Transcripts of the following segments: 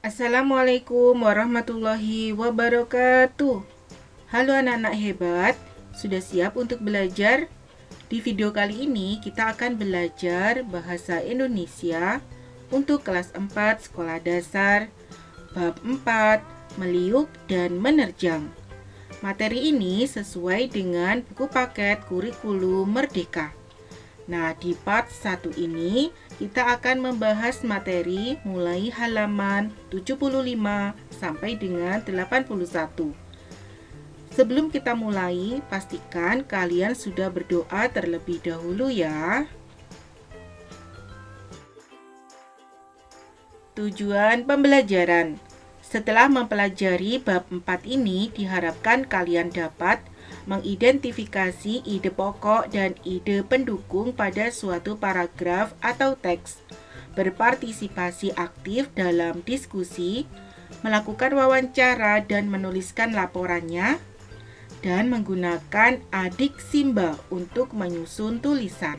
Assalamualaikum warahmatullahi wabarakatuh. Halo anak-anak hebat, sudah siap untuk belajar? Di video kali ini kita akan belajar bahasa Indonesia untuk kelas 4 sekolah dasar, bab 4, meliuk dan menerjang. Materi ini sesuai dengan buku paket kurikulum Merdeka. Nah, di part 1 ini kita akan membahas materi mulai halaman 75 sampai dengan 81. Sebelum kita mulai, pastikan kalian sudah berdoa terlebih dahulu ya. Tujuan pembelajaran. Setelah mempelajari bab 4 ini, diharapkan kalian dapat mengidentifikasi ide pokok dan ide pendukung pada suatu paragraf atau teks, berpartisipasi aktif dalam diskusi, melakukan wawancara dan menuliskan laporannya, dan menggunakan adik Simba untuk menyusun tulisan.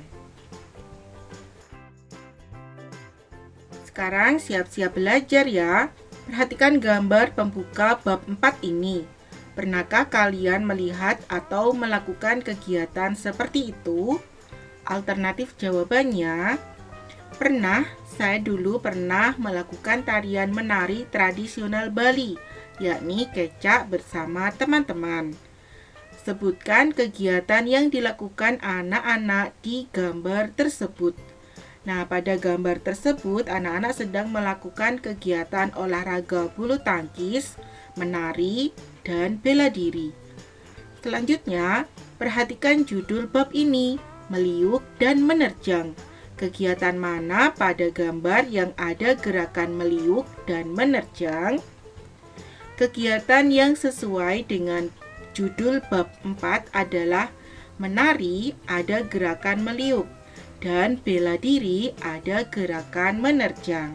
Sekarang siap-siap belajar ya. Perhatikan gambar pembuka bab 4 ini. Pernahkah kalian melihat atau melakukan kegiatan seperti itu? Alternatif jawabannya, pernah. Saya dulu pernah melakukan tarian menari tradisional Bali, yakni kecak bersama teman-teman. Sebutkan kegiatan yang dilakukan anak-anak di gambar tersebut. Nah, pada gambar tersebut, anak-anak sedang melakukan kegiatan olahraga bulu tangkis, menari, dan bela diri. Selanjutnya, perhatikan judul bab ini, meliuk dan menerjang. Kegiatan mana pada gambar yang ada gerakan meliuk dan menerjang? Kegiatan yang sesuai dengan judul bab 4 adalah menari ada gerakan meliuk dan bela diri ada gerakan menerjang.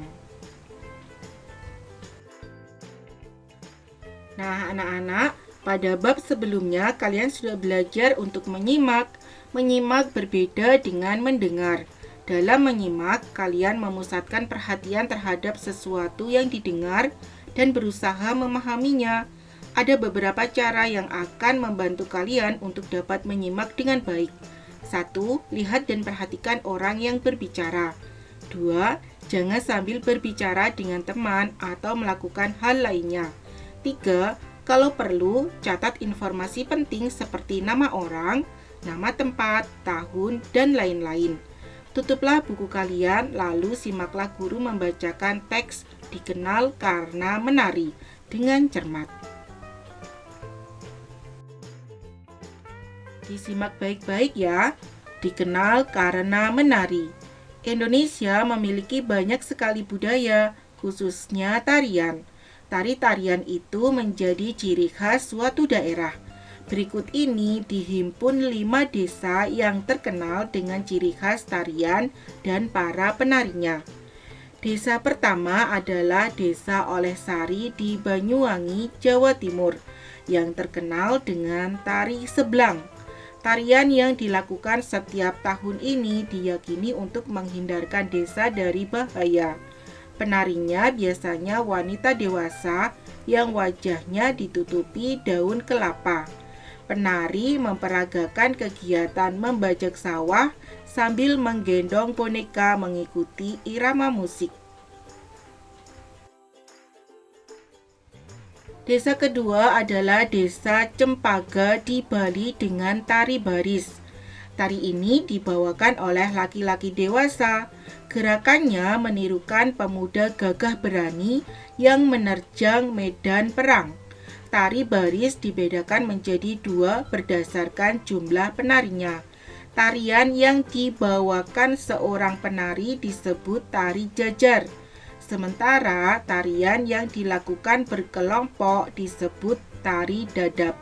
Nah, anak-anak, pada bab sebelumnya kalian sudah belajar untuk menyimak. Menyimak berbeda dengan mendengar. Dalam menyimak, kalian memusatkan perhatian terhadap sesuatu yang didengar dan berusaha memahaminya. Ada beberapa cara yang akan membantu kalian untuk dapat menyimak dengan baik. 1. Lihat dan perhatikan orang yang berbicara. 2. Jangan sambil berbicara dengan teman atau melakukan hal lainnya. 3. Kalau perlu, catat informasi penting seperti nama orang, nama tempat, tahun, dan lain-lain. Tutuplah buku kalian, lalu simaklah guru membacakan teks dikenal karena menari dengan cermat. Disimak baik-baik ya. Dikenal karena menari. Indonesia memiliki banyak sekali budaya, khususnya tarian. Tari-tarian itu menjadi ciri khas suatu daerah. Berikut ini dihimpun 5 desa yang terkenal dengan ciri khas tarian dan para penarinya. Desa pertama adalah Desa Olehsari di Banyuwangi, Jawa Timur, yang terkenal dengan tari seblang. Tarian yang dilakukan setiap tahun ini diyakini untuk menghindarkan desa dari bahaya. Penarinya biasanya wanita dewasa yang wajahnya ditutupi daun kelapa. Penari memperagakan kegiatan membajak sawah sambil menggendong boneka mengikuti irama musik. Desa kedua adalah Desa Cempaka di Bali dengan tari baris. Tari ini dibawakan oleh laki-laki dewasa. Gerakannya menirukan pemuda gagah berani yang menerjang medan perang. Tari baris dibedakan menjadi 2 berdasarkan jumlah penarinya. Tarian yang dibawakan seorang penari disebut tari jajar. Sementara tarian yang dilakukan berkelompok disebut tari dadap.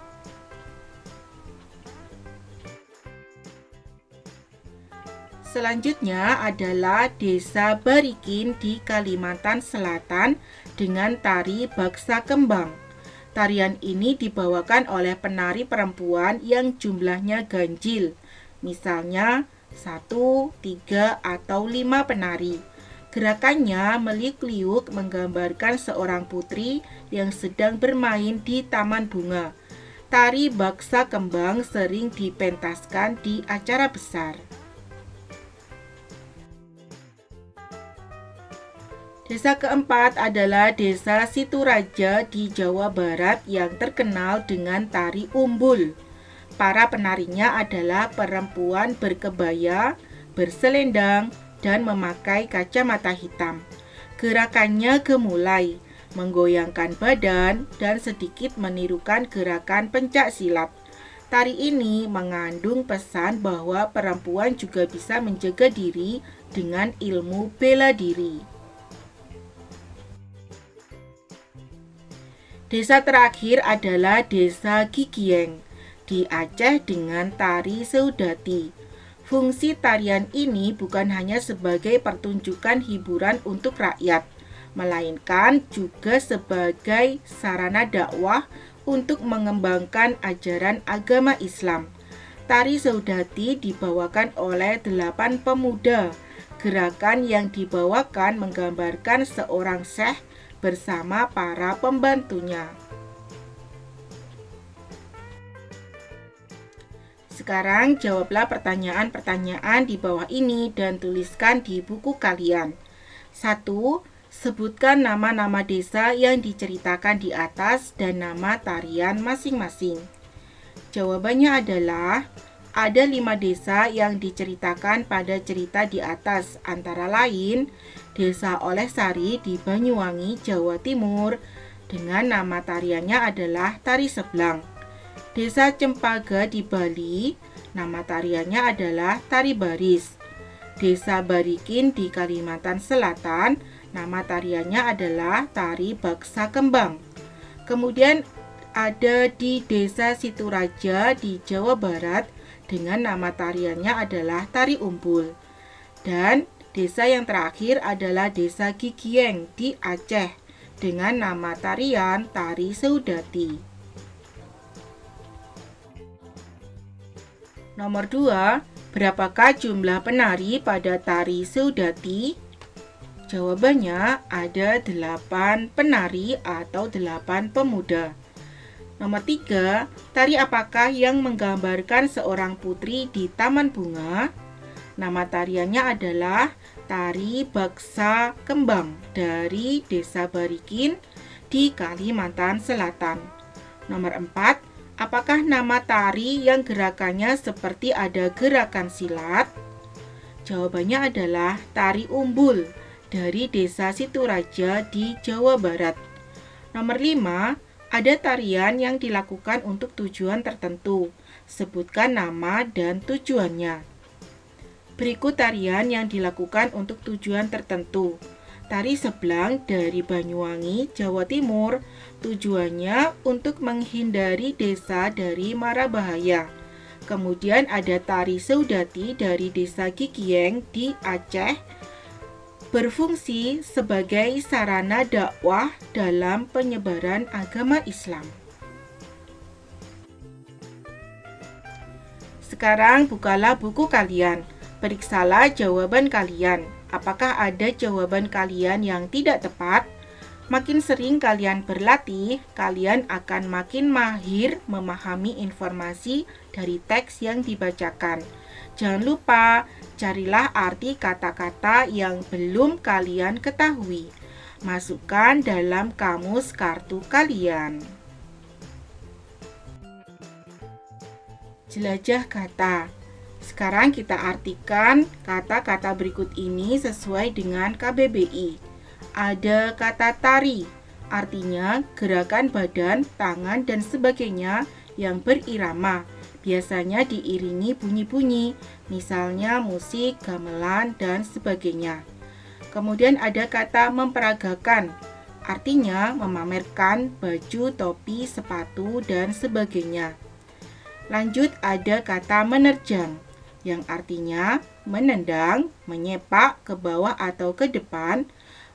Selanjutnya adalah Desa Barikin di Kalimantan Selatan dengan tari baksa kembang. Tarian ini dibawakan oleh penari perempuan yang jumlahnya ganjil, misalnya 1, 3, atau 5 penari. Gerakannya meliuk-liuk menggambarkan seorang putri yang sedang bermain di taman bunga. Tari baksa kembang sering dipentaskan di acara besar. Desa keempat adalah Desa Situraja di Jawa Barat yang terkenal dengan tari umbul. Para penarinya adalah perempuan berkebaya, berselendang, dan memakai kacamata hitam. Gerakannya gemulai, menggoyangkan badan, dan sedikit menirukan gerakan pencak silat. Tari ini mengandung pesan bahwa perempuan juga bisa menjaga diri dengan ilmu bela diri. Desa terakhir adalah Desa Gigieng di Aceh dengan tari Seudati. Fungsi tarian ini bukan hanya sebagai pertunjukan hiburan untuk rakyat, melainkan juga sebagai sarana dakwah untuk mengembangkan ajaran agama Islam. Tari Seudati dibawakan oleh 8 pemuda. Gerakan yang dibawakan menggambarkan seorang syekh bersama para pembantunya. Sekarang jawablah pertanyaan-pertanyaan di bawah ini dan tuliskan di buku kalian. 1. Sebutkan nama-nama desa yang diceritakan di atas dan nama tarian masing-masing. Jawabannya adalah ada 5 desa yang diceritakan pada cerita di atas, antara lain Desa Olehsari di Banyuwangi, Jawa Timur dengan nama tariannya adalah Tari Seblang. Desa Cempaka di Bali, nama tariannya adalah Tari Baris. Desa Barikin di Kalimantan Selatan, nama tariannya adalah Tari Baksa Kembang. Kemudian ada di Desa Situraja di Jawa Barat dengan nama tariannya adalah Tari Umbul. Dan desa yang terakhir adalah Desa Gigieng di Aceh dengan nama tarian Tari Seudati. Nomor 2, berapakah jumlah penari pada tari Seudati? Jawabannya ada 8 penari atau 8 pemuda. Nomor 3, tari apakah yang menggambarkan seorang putri di taman bunga? Nama tariannya adalah Tari Baksa Kembang dari Desa Barikin di Kalimantan Selatan. Nomor 4, apakah nama tari yang gerakannya seperti ada gerakan silat? Jawabannya adalah Tari Umbul dari Desa Situraja di Jawa Barat. Nomor 5, ada tarian yang dilakukan untuk tujuan tertentu. Sebutkan nama dan tujuannya. Berikut tarian yang dilakukan untuk tujuan tertentu. Tari Seblang dari Banyuwangi, Jawa Timur, tujuannya untuk menghindari desa dari mara bahaya. Kemudian ada Tari Seudati dari Desa Gigieng di Aceh, berfungsi sebagai sarana dakwah dalam penyebaran agama Islam. Sekarang bukalah buku kalian. Periksalah jawaban kalian. Apakah ada jawaban kalian yang tidak tepat? Makin sering kalian berlatih, kalian akan makin mahir memahami informasi dari teks yang dibacakan. Jangan lupa, carilah arti kata-kata yang belum kalian ketahui. Masukkan dalam kamus kartu kalian. Jelajah kata. Sekarang kita artikan kata-kata berikut ini sesuai dengan KBBI. Ada kata tari, artinya gerakan badan, tangan, dan sebagainya yang berirama. Biasanya diiringi bunyi-bunyi, misalnya musik, gamelan, dan sebagainya. Kemudian ada kata memperagakan, artinya memamerkan baju, topi, sepatu, dan sebagainya. Lanjut ada kata menerjang, yang artinya menendang, menyepak ke bawah atau ke depan,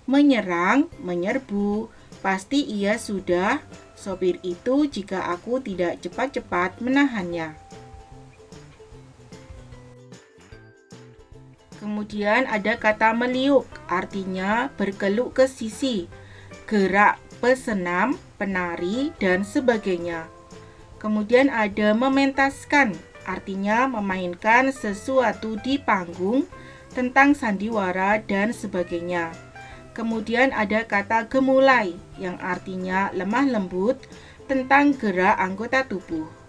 menyerang, menyerbu, pasti ia sudah, sopir itu jika aku tidak cepat-cepat menahannya. Kemudian ada kata meliuk, artinya berkeluk ke sisi, gerak pesenam, penari, dan sebagainya. Kemudian ada mementaskan, artinya memainkan sesuatu di panggung tentang sandiwara dan sebagainya. Kemudian ada kata gemulai yang artinya lemah lembut tentang gerak anggota tubuh.